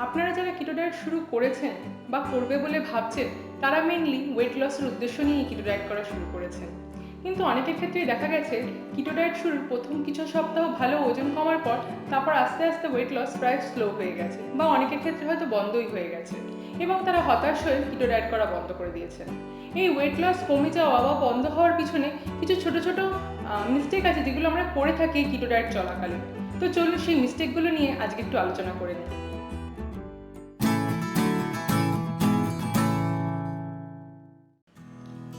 আপনারা যারা keto diet শুরু করেছেন বা করবে বলে ভাবছেন তারা মেনলি ওয়েট লসের উদ্দেশ্য নিয়ে কিটো ডায়েট করা শুরু করেছেন। কিন্তু অনেকের ক্ষেত্রেই দেখা গেছে কিটো ডায়েট শুরুর প্রথম কিছু সপ্তাহ ভালো ওজন কমার পর তারপর আস্তে আস্তে ওয়েট লস প্রায় স্লো হয়ে গেছে বা অনেকের ক্ষেত্রে হয়তো বন্ধই হয়ে গেছে এবং তারা হতাশ হয়ে কিটো ডায়েট করা বন্ধ করে দিয়েছেন। এই ওয়েট লস কমে যাওয়া বা বন্ধ হওয়ার পিছনে কিছু ছোট ছোট মিস্টেক আছে যেগুলো আমরা করে থাকি কিটো ডায়েট চলাকালীন। তো চলুন সেই মিস্টেকগুলো নিয়ে আজকে একটু আলোচনা করে নিই।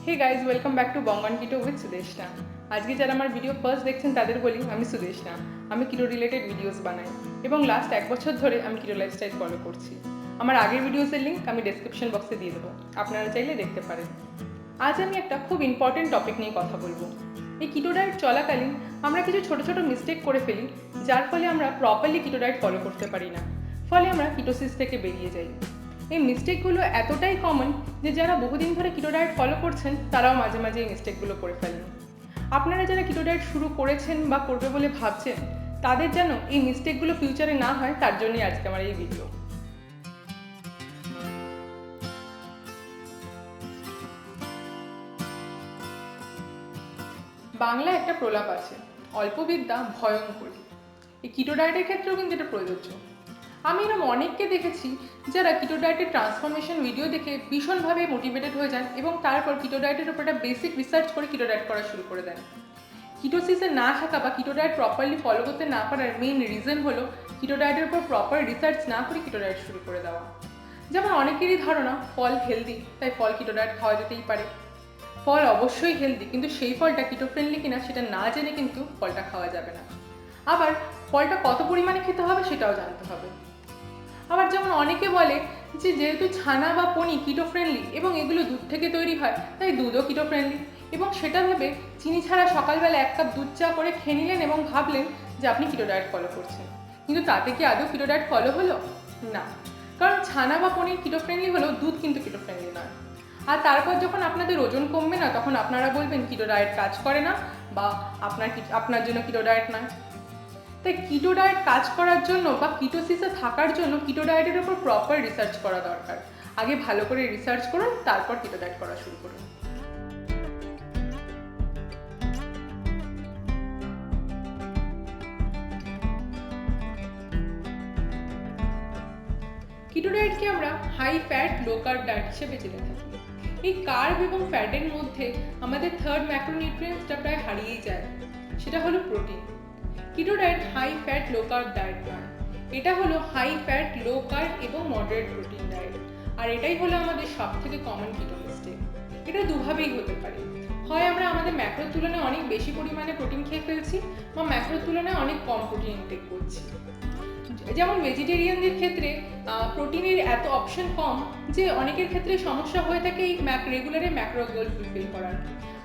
Hey guys, welcome back to বঙ্গান কিটো উইথ সুদেশনা। আজকে যারা আমার ভিডিও ফার্স্ট দেখছেন তাদের বলি আমি সুদেশনা। আমি কিটো রিলেটেড ভিডিওস বানাই এবং লাস্ট 1 বছর ধরে আমি কিটো লাইফস্টাইল ফলো করছি। আমার আগের ভিডিওসের লিঙ্ক আমি ডেসক্রিপশন বক্সে দিয়ে দেবো, আপনারা চাইলে দেখতে পারেন। আজ আমি একটা খুব ইম্পর্টেন্ট টপিক নিয়ে কথা বলবো। এই কিটো ডায়েট চলাকালীন আমরা কিছু ছোট ছোট মিস্টেক করে ফেলি, যার ফলে আমরা প্রপারলি কিটো ডায়েট ফলো করতে পারি না, ফলে আমরা কিটোসিস থেকে বেরিয়ে যাই। এই মিস্টেকগুলো এতটাই কমন যে যারা বহুদিন ধরে কিটো ডায়েট ফলো করছেন তারাও মাঝে মাঝে এই মিস্টেকগুলো করে ফেলেন। আপনারা যারা কিটো ডায়েট শুরু করেছেন বা করবে বলে ভাবছেন তাদের যেন এই মিস্টেকগুলো ফিউচারে না হয় তার জন্যই আজকে আমার এই ভিডিও। বাংলা একটা প্রলাপ আছে, অল্প বিদ্যা ভয়ঙ্করী। এই কিটো ডায়েটের ক্ষেত্রেও কিন্তু এটা প্রযোজ্য। আমি এরকম অনেককে দেখেছি যারা কিটো ডায়েটের ট্রান্সফরমেশন ভিডিও দেখে ভীষণভাবে মোটিভেটেড হয়ে যান এবং তারপর কিটো ডায়েটের উপর একটা বেসিক রিসার্চ করে কিটো ডায়েট করা শুরু করে দেন। কিটোসিসে না থাকা বা কিটো ডায়েট প্রপারলি ফলো করতে না পারার মেইন রিজন হলো কিটো ডায়েটের উপর প্রপার রিসার্চ না করে কিটো ডায়েট শুরু করে দেওয়া। যেমন অনেকেরই ধারণা ফল হেলদি, তাই ফল কিটো ডায়েট খাওয়া যেতেই পারে। ফল অবশ্যই হেলদি, কিন্তু সেই ফলটা কিটো ফ্রেন্ডলি কিনা সেটা না জেনে কিন্তু ফলটা খাওয়া যাবে না। আবার ফলটা কত পরিমাণে খেতে হবে সেটাও জানতে হবে। আবার যেমন অনেকে বলে যে যেহেতু ছানা বা পনির কিটো ফ্রেন্ডলি এবং এগুলো দুধ থেকে তৈরি হয় তাই দুধও কিটো ফ্রেন্ডলি, এবং সেটা ভেবে চিনি ছাড়া সকালবেলা 1 কাপ দুধ চা করে খেয়ে নিলেন এবং ভাবলেন যে আপনি কিটো ডায়েট ফলো করছেন। কিন্তু তাতে কি আদৌ কিটো ডায়েট ফলো হলো? না, কারণ ছানা বা পনির কিটো ফ্রেন্ডলি হলেও দুধ কিন্তু কিটো ফ্রেন্ডলি নয়। আর তারপর যখন আপনাদের ওজন কমবে না তখন আপনারা বলবেন কিটো ডায়েট কাজ করে না বা আপনার জন্য কিটো ডায়েট নয়। তাই কিটো ডায়েট কাজ করার জন্য বা কিটোসিসে থাকার জন্য কিটো ডায়েটের উপর প্রপার রিসার্চ করা দরকার। আগে ভালো করে রিসার্চ করুন, তারপর কিটো ডায়েট করা শুরু করুন। কিটো ডায়েটকে আমরা high fat low carb diet হিসেবে জেনে থাকি। এই কার্ব এবং ফ্যাটের মধ্যে আমাদের থার্ড ম্যাক্রোনিউট্রিয়েন্টসটা প্রায় হারিয়েই যায়, সেটা হলো protein. Keto diet high fat low carb diet নয়, এটা হলো হাই ফ্যাট লো কার্ব এবং মডারেট প্রোটিন ডায়েট। আর এটাই হলো আমাদের সবথেকে কমন কিটো মিস্টেক। এটা দুভাবেই হতে পারে, হয় আমরা আমাদের ম্যাক্রোর তুলনায় অনেক বেশি পরিমাণে প্রোটিন খেয়ে ফেলছি বা ম্যাক্রোর তুলনায় অনেক কম প্রোটিন ইনটেক করছি। যেমন ভেজিটেরিয়ানদের ক্ষেত্রে প্রোটিনের এত অপশন কম যে অনেকের ক্ষেত্রে সমস্যা হয়ে থাকে এই রেগুলারে ম্যাক্রো গোল ফুলফিল করার।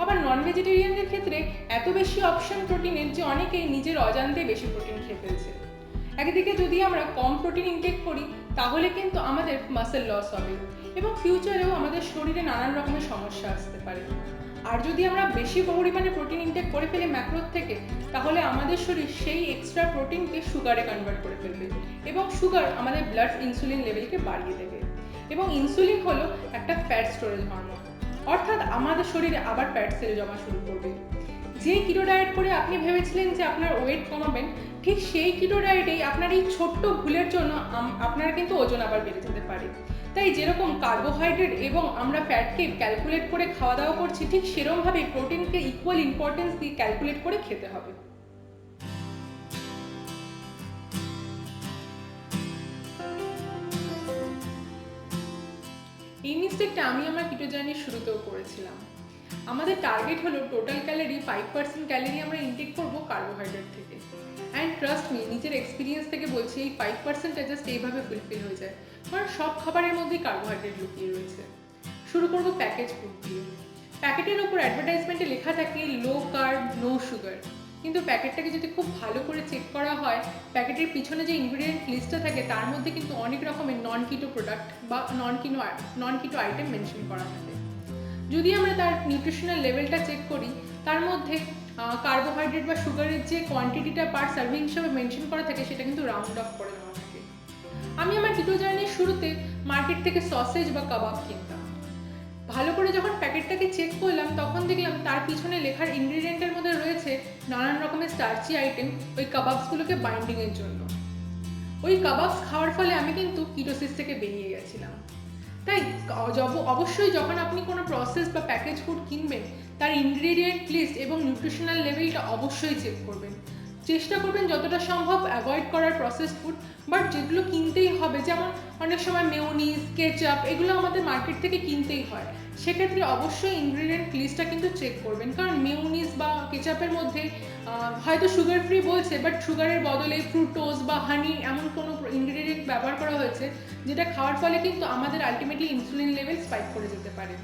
আবার নন ভেজিটেরিয়ানদের ক্ষেত্রে এত বেশি অপশন প্রোটিনের যে অনেকেই নিজের অজান্তে বেশি প্রোটিন খেয়ে ফেলছে। একদিকে যদি আমরা কম প্রোটিন ইনটেক করি তাহলে কিন্তু আমাদের মাসেল লস হবে এবং ফিউচারেও আমাদের শরীরে নানান রকমের সমস্যা আসতে পারে। আর যদি আমরা বেশি পরিমাণে প্রোটিন ইনটেক করে ফেলি ম্যাক্রোর থেকে তাহলে আমাদের শরীর সেই এক্সট্রা প্রোটিনকে সুগারে কনভার্ট করে ফেলবে এবং সুগার আমাদের ব্লাড ইনসুলিন লেভেলকে বাড়িয়ে দেবে। এবং ইনসুলিন হলো একটা ফ্যাট স্টোরেজ হরমোন, অর্থাৎ আমাদের শরীরে আবার ফ্যাট সেল জমা শুরু করবে। যে কিটো ডায়েট করে আপনি ভেবেছিলেন যে আপনার ওয়েট কমাবেন, ঠিক সেই কিটো ডায়েটেই আপনার এই ছোট্ট ভুলের জন্য আপনার কিন্তু ওজন আবার বেড়ে যেতে পারে। তাই যেরকম কার্বোহাইড্রেট এবং আমরা ফ্যাটকে ক্যালকুলেট করে খাওয়া দাওয়া করছি, ঠিক সেরকমভাবে প্রোটিনকে ইকুয়াল ইম্পর্টেন্স দিয়ে ক্যালকুলেট করে খেতে হবে। এই মিস্টেকটা আমি আমার কিটো জার্নির শুরুতেও করেছিলাম। আমাদের টার্গেট হলো টোটাল ক্যালোরি 5% ক্যালোরি আমরা ইনটেক করবো কার্বোহাইড্রেট থেকে। অ্যান্ড ট্রাস্ট মি, নিজের এক্সপিরিয়েন্স থেকে বলছি এই 5%টা জাস্ট এইভাবে ফুলফিল হয়ে যায়, কারণ সব খাবারের মধ্যেই কার্বোহাইড্রেট লুকিয়ে রয়েছে। শুরু করবো প্যাকেজ ফুড দিয়ে। প্যাকেটের ওপর অ্যাডভার্টাইজমেন্টে লেখা থাকে লো কার্ব নো সুগার, কিন্তু প্যাকেটটাকে যদি খুব ভালো করে চেক করা হয় প্যাকেটের পিছনে যে ইনগ্রিডিয়েন্ট লিস্টটা থাকে তার মধ্যে কিন্তু অনেক রকমের নন কিটো প্রোডাক্ট বা নন কিটো আইটেম মেনশন করা থাকে। যদি আমরা তার নিউট্রিশনাল লেভেলটা চেক করি তার মধ্যে কার্বোহাইড্রেট বা সুগারের যে কোয়ান্টিটিটা পার সার্ভিং হিসেবে মেনশন করা থাকে সেটা কিন্তু রাউন্ড অফ করে দেওয়া থাকে। আমি আমার কিটো শুরুতে মার্কেট থেকে সসেজ বা কাবাব কিনতাম। ভালো করে যখন প্যাকেটটাকে চেক করলাম তখন দেখলাম তার পিছনে লেখার ইনগ্রিডিয়েন্টের মধ্যে রয়েছে নানান রকমের স্টার্চি আইটেম ওই কাবাবসগুলোকে বাইন্ডিংয়ের জন্য। ওই কাবাবস খাওয়ার ফলে আমি কিন্তু কিটোসিস থেকে বেরিয়ে গেছিলাম। তাই অবশ্যই যখন আপনি কোনো প্রসেস বা প্যাকেজ ফুড কিনবেন তার ইনগ্রিডিয়েন্ট লিস্ট এবং নিউট্রিশনাল লেভেলটা অবশ্যই চেক করবেন। চেষ্টা করবেন যতটা সম্ভব অ্যাভয়েড করার প্রসেস ফুড, বাট যেগুলো কিনতেই হবে, যেমন অনেক সময় মেয়োনিজ, কেচাপ, এগুলো আমাদের মার্কেট থেকে কিনতেই হয়, সেক্ষেত্রে অবশ্যই ইনগ্রিডিয়েন্ট লিস্টটা কিন্তু চেক করবেন। কারণ মেয়োনিজ বা কেচাপের মধ্যে হয়তো সুগার ফ্রি বলছে, বাট সুগারের বদলে ফ্রুটোজ বা হানি এমন কোনো ইনগ্রিডিয়েন্ট ব্যবহার করা হয়েছে যেটা খাওয়ার ফলে কিন্তু আমাদের আলটিমেটলি ইনসুলিন লেভেল স্পাইক করে যেতে পারে।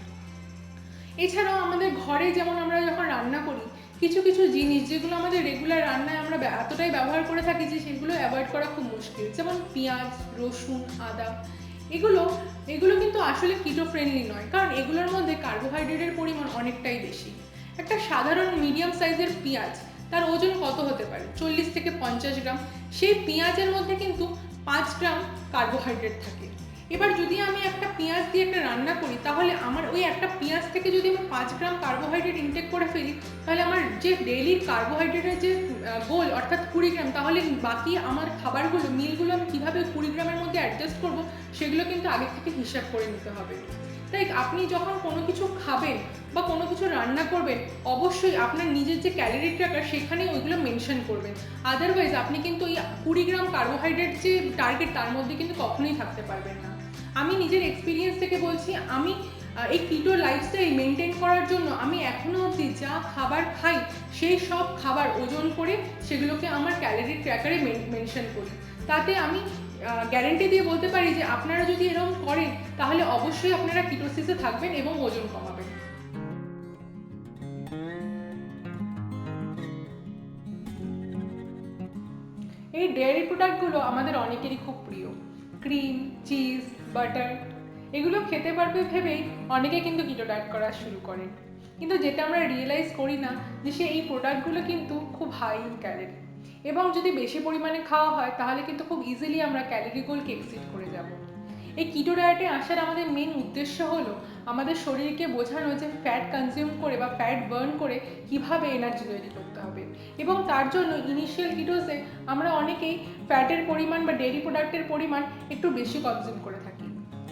এছাড়াও আমাদের ঘরে যেমন আমরা যখন রান্না করি কিছু কিছু জিনিস যেগুলো আমাদের রেগুলার রান্নায় আমরা এতটাই ব্যবহার করে থাকি যে সেগুলো অ্যাভয়েড করা খুব মুশকিল, যেমন পেঁয়াজ, রসুন, আদা, এগুলো কিন্তু আসলে কিটো ফ্রেন্ডলি নয়, কারণ এগুলোর মধ্যে কার্বোহাইড্রেটের পরিমাণ অনেকটাই বেশি। একটা সাধারণ মিডিয়াম সাইজের পেঁয়াজ, তার ওজন কত হতে পারে? 40 থেকে 50 গ্রাম। সেই পেঁয়াজের মধ্যে কিন্তু 5 গ্রাম কার্বোহাইড্রেট থাকে। এবার যদি আমি একটা পেঁয়াজ দিয়ে একটা রান্না করি তাহলে আমার ওই একটা পেঁয়াজ থেকে যদি আমি 5 গ্রাম কার্বোহাইড্রেট ইনটেক করে ফেলি তাহলে আমার যে ডেইলি কার্বোহাইড্রেটের যে গোল অর্থাৎ 20 গ্রাম, তাহলে বাকি আমার খাবারগুলো মিলগুলো আমি কীভাবে 20 গ্রামের মধ্যে অ্যাডজাস্ট করবো সেগুলো কিন্তু আগে থেকে হিসাব করে নিতে হবে। তাই আপনি যখন কোনো কিছু খাবেন বা কোনো কিছু রান্না করবেন অবশ্যই আপনার নিজের যে ক্যালোরি ট্র্যাকার সেখানে ওইগুলো মেনশন করবেন। আদারওয়াইজ আপনি কিন্তু ওই 20 গ্রাম কার্বোহাইড্রেট যে টার্গেট তার মধ্যে কিন্তু কখনোই থাকতে পারবেন না। আমি নিজের এক্সপিরিয়েন্স থেকে বলছি, আমি এই কিটো লাইফস্টাইল মেনটেন করার জন্য আমি এখনো অবধি যা খাবার খাই সেই সব খাবার ওজন করে সেগুলোকে আমার ক্যালোরি ট্র্যাকারে মেনশন করি। তাতে আমি গ্যারেন্টি দিয়ে বলতে পারি যে আপনারা যদি এরকম করেন তাহলে অবশ্যই আপনারা কিটোসিসে থাকবেন এবং ওজন কমাবেন। এই ডেয়ারি প্রোডাক্টগুলো আমাদের অনেকেরই খুব প্রিয়। ক্রিম, চিজ, বাটার, এগুলো খেতে পারবে ভেবেই অনেকে কিন্তু কিটো ডায়েট করা শুরু করেন, কিন্তু যেটা আমরা রিয়েলাইজ করি না যে এই প্রোডাক্টগুলো কিন্তু খুব হাই ইন ক্যালোরি, এবং যদি বেশি পরিমাণে খাওয়া হয় তাহলে কিন্তু খুব ইজিলি আমরা ক্যালোরি গোলকে এক্সিড করে যাব। এই কিটো ডায়েটে আসার আমাদের মেন উদ্দেশ্য হলো আমাদের শরীরকে বোঝানো যে ফ্যাট কনজিউম করে বা ফ্যাট বার্ন করে কিভাবে এনার্জি তৈরি করতে হবে, এবং তার জন্য ইনিশিয়াল কিটোসে আমরা অনেকেই ফ্যাটের পরিমাণ বা ডেয়ারি প্রোডাক্টের পরিমাণ একটু বেশি কনজিউম করে থাকি।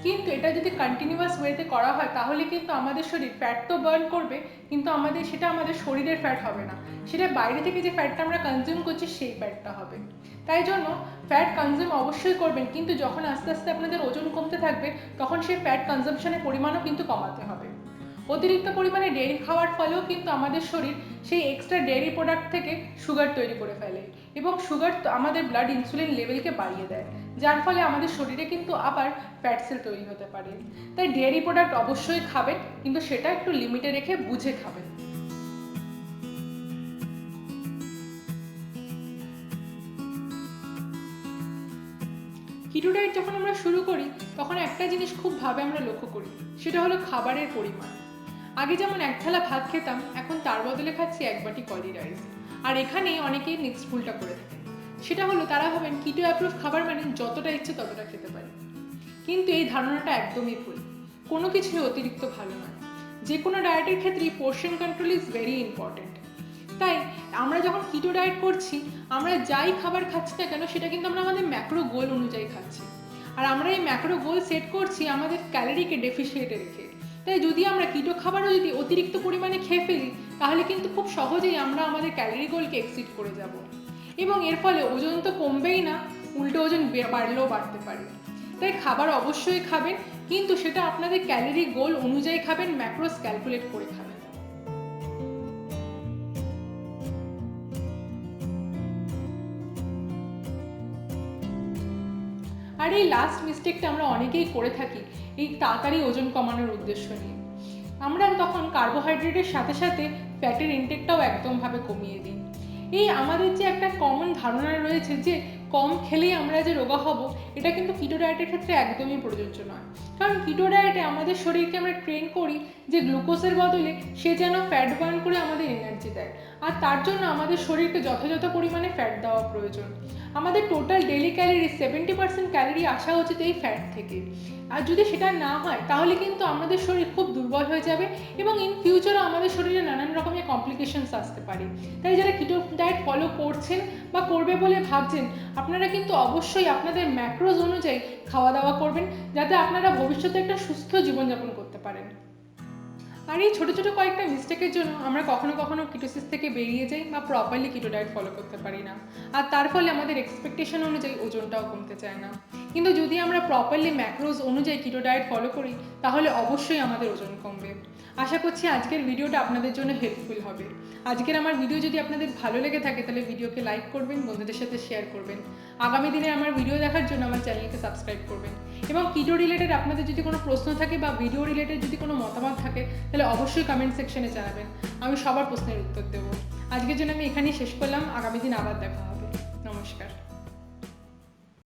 কিন্তু এটা যদি কন্টিনিউয়াস ওয়েতে করা হয় তাহলে কিন্তু আমাদের শরীর ফ্যাট তো বার্ন করবে, কিন্তু সেটা আমাদের শরীরের ফ্যাট হবে না, সেটা বাইরে থেকে যে ফ্যাটটা আমরা কনজিউম করছি সেই ফ্যাটটা হবে। তাই জন্য ফ্যাট কনজিউম অবশ্যই করবেন, কিন্তু যখন আস্তে আস্তে আপনাদের ওজন কমতে থাকবে তখন সেই ফ্যাট কনজাম্পশনের পরিমাণও কিন্তু কমাতে হবে। অতিরিক্ত পরিমাণে ডেয়ারি খাওয়ার ফলেও কিন্তু আমাদের শরীর সেই এক্সট্রা ডেয়ারি প্রোডাক্ট থেকে সুগার তৈরি করে ফেলে, এবং সুগার আমাদের ব্লাড ইনসুলিন লেভেলকে বাড়িয়ে দেয়, যার ফলে আমাদের শরীরে কিন্তু আবার ফ্যাট সেল তৈরি হতে পারে। তাই ডেয়ারি প্রোডাক্ট অবশ্যই খাবেন, কিন্তু সেটা একটু লিমিটে রেখে বুঝে খাবেন। কিটো ডায়েট যখন আমরা শুরু করি তখন একটা জিনিস খুব ভাবে আমরা লক্ষ্য করি, সেটা হলো খাবারের পরিমাণ। আগে যেমন এক থালা ভাত খেতাম, এখন তার বদলে খাচ্ছি 1 বাটি কলি রাইস। আর এখানেই অনেকেই নেক্সট ভুলটা করে থাকেন, সেটা হলো তারা ভাবেন কিটো অ্যাপ্রুভ খাবার মানে যতটা ইচ্ছে ততটা খেতে পারে। কিন্তু এই ধারণাটা একদমই ভুল। কোনো কিছুই অতিরিক্ত ভালো নয়। যে কোনো ডায়েটের ক্ষেত্রেই portion control is very important. তাই আমরা যখন কিটো ডায়েট করছি আমরা যাই খাবার খাচ্ছি না কেন সেটা কিন্তু আমরা আমাদের ম্যাক্রো গোল অনুযায়ী খাচ্ছি, আর আমরা এই ম্যাক্রো গোল সেট করছি আমাদের ক্যালোরিকে ডেফিসিয়েটে রেখে। তাই যদি আমরা কিটো খাবারও যদি অতিরিক্ত পরিমাণে খেয়ে ফেলি তাহলে কিন্তু খুব সহজেই আমরা আমাদের ক্যালোরি গোলকে এক্সিড করে যাব, এবং এর ফলে ওজন তো কমবেই না, উল্টো ওজন বাড়লেও বাড়তে পারে। তাই খাবার অবশ্যই খাবেন, কিন্তু সেটা আপনাদের ক্যালোরি গোল অনুযায়ী খাবেন, ম্যাক্রোস ক্যালকুলেট করে খাবেন। আর এই লাস্ট মিস্টেকটা আমরা অনেকেই করে থাকি এই তাড়াতাড়ি ওজন কমানোর উদ্দেশ্য নিয়ে। আমরা তখন কার্বোহাইড্রেটের সাথে সাথে ফ্যাটের ইনটেকটাও একদমভাবে কমিয়ে দিই। এই আমাদের যে একটা কমন ধারণা রয়েছে যে কম খেলেই আমরা যে রোগা হব, এটা কিন্তু কিটো ডায়েটের ক্ষেত্রে একদমই প্রযোজ্য নয়। কারণ কিটো ডায়েটে আমাদের শরীরকে আমরা ট্রেন করি যে গ্লুকোজের বদলে সে যেন ফ্যাট বার্ন করে আমাদের এনার্জি দেয়, আর তার জন্য আমাদের শরীরকে যথাযথ পরিমাণে ফ্যাট দেওয়া প্রয়োজন। আমাদের টোটাল ডেলি ক্যালোরি 70% ক্যালোরি আসা উচিত এই ফ্যাট থেকে। আর যদি সেটা না হয় তাহলে কিন্তু আমাদের শরীর খুব দুর্বল হয়ে যাবে এবং ইন ফিউচারও আমাদের শরীরে নানান রকমের কমপ্লিকেশনস আসতে পারে। তাই যারা কিটো ডায়েট ফলো করছেন বা করবে বলে ভাবছেন, আপনারা কিন্তু অবশ্যই আপনাদের ম্যাক্রোজ অনুযায়ী খাওয়া দাওয়া করবেন, যাতে আপনারা ভবিষ্যতে একটা সুস্থ জীবনযাপন করতে পারেন। আর এই ছোটো ছোটো কয়েকটা মিস্টেকের জন্য আমরা কখনো কখনো কিটোসিস থেকে বেরিয়ে যাই বা প্রপারলি কিটো ডায়েট ফলো করতে পারি না, আর তার ফলে আমাদের এক্সপেকটেশন অনুযায়ী ওজনটাও কমতে চায় না। কিন্তু যদি আমরা প্রপারলি ম্যাক্রোজ অনুযায়ী কিটো ডায়েট ফলো করি তাহলে অবশ্যই আমাদের ওজন কমবে। আশা করছি আজকের ভিডিওটা আপনাদের জন্য হেল্পফুল হবে। আজকের আমার ভিডিও যদি আপনাদের ভালো লেগে থাকে তাহলে ভিডিওকে লাইক করবেন, বন্ধুদের সাথে শেয়ার করবেন। আগামী দিনে আমার ভিডিও দেখার জন্য আমার চ্যানেলকে সাবস্ক্রাইব করবেন এবং কিটো রিলেটেড আপনাদের যদি কোনো প্রশ্ন থাকে বা ভিডিও রিলেটেড যদি কোনো মতামত থাকে তাহলে অবশ্যই কমেন্ট সেকশনে জানাবেন, আমি সবার প্রশ্নের উত্তর দেবো। আজকের জন্য আমি এখানেই শেষ করলাম, আগামী দিন আবার দেখা হবে। নমস্কার।